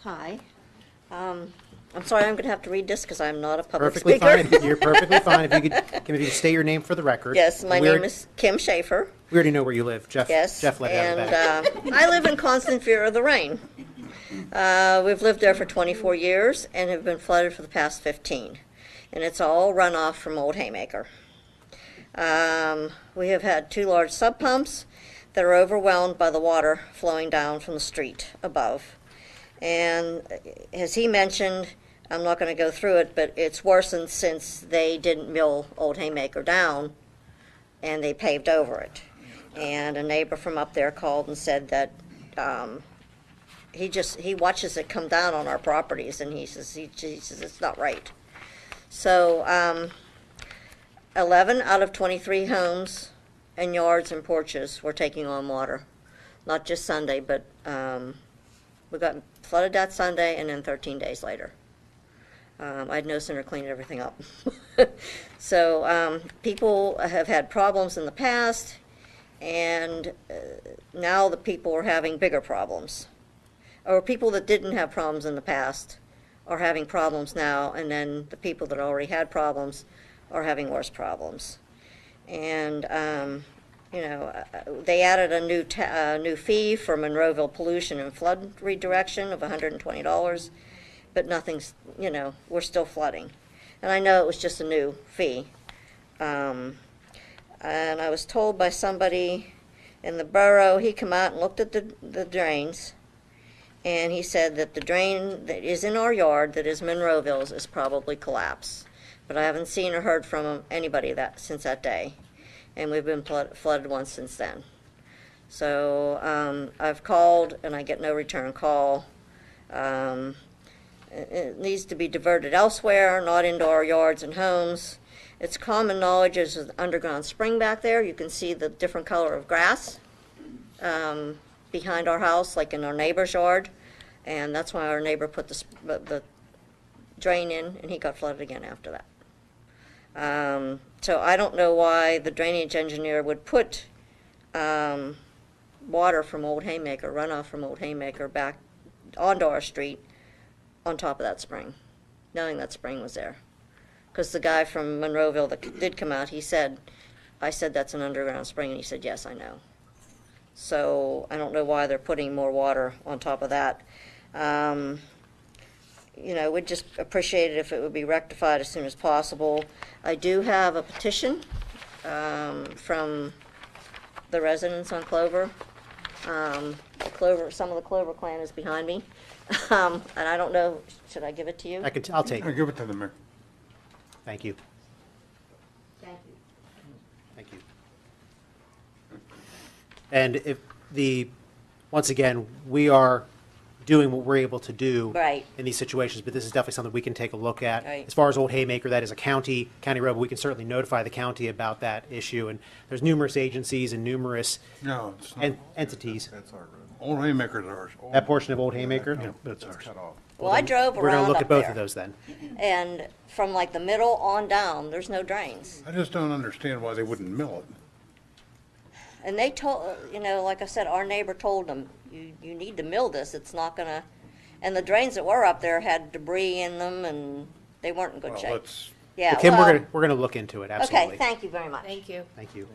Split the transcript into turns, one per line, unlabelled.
Hi. I'm sorry, I'm going to have to read this because I'm not a public
Perfectly
speaker.
fine. You're perfectly fine. If you could state your name for the record.
Yes, my name is Kim Shaeffer.
We already know where you live. Jeff
Yes,
let it out of the bag.
I live in constant fear of the rain. We've lived there for 24 years and have been flooded for the past 15. And it's all runoff from Old Haymaker. We have had 2 large sub pumps that are overwhelmed by the water flowing down from the street above. And as he mentioned, I'm not going to go through it, but it's worsened since they didn't mill Old Haymaker down and they paved over it. And a neighbor from up there called and said that he watches it come down on our properties, and he says it's not right. So 11 out of 23 homes and yards and porches were taking on water, not just Sunday, but we got flooded that Sunday and then 13 days later. I'd no sooner cleaned everything up. So people have had problems in the past, and now the people are having bigger problems. Or people that didn't have problems in the past are having problems now, and then the people that already had problems are having worse problems. And they added a new fee for Monroeville pollution and flood redirection of $120, but nothing's, we're still flooding. And I know it was just a new fee. And I was told by somebody in the borough, he came out and looked at the drains, and he said that the drain that is in our yard, that is Monroeville's, is probably collapsed. But I haven't seen or heard from anybody since that day. And we've been flooded once since then. So I've called, and I get no return call. It needs to be diverted elsewhere, not into our yards and homes. It's common knowledge there's an underground spring back there. You can see the different color of grass behind our house, like in our neighbor's yard. And that's why our neighbor put the drain in, and he got flooded again after that. So I don't know why the drainage engineer would put water from Old Haymaker, runoff from Old Haymaker, back onto our street on top of that spring, knowing that spring was there. Because the guy from Monroeville that did come out, I said that's an underground spring, and he said, yes, I know. So I don't know why they're putting more water on top of that. We'd just appreciate it if it would be rectified as soon as possible. I do have a petition from the residents on Clover. Some of the Clover clan is behind me. And I don't know, should I give it to you?
I'll take it.
Give it to the mayor.
Thank you.
Thank you.
Thank you. And once again, we are doing what we're able to do
Right.
in these situations, but this is definitely something we can take a look at.
Right.
As far as Old Haymaker, that is a county road, but we can certainly notify the county about that issue. And there's numerous agencies and numerous
No, it's not.
entities.
That's our road.
Old Haymaker's ours.
That portion of Old Haymaker?
Yeah, that's
It's
ours.
cut off.
Well, I drove
We're going
around
to look
up
at both
there,
of those then.
and from like the middle on down, there's no drains.
I just don't understand why they wouldn't mill it.
And they told, like I said, our neighbor told them, you need to mill this. It's not going to, and the drains that were up there had debris in them, and they weren't in good
Well,
shape.
let's,
Yeah,
Kim,
well,
we're going to look into it, absolutely.
okay, thank you very much.
Thank you.
Thank you.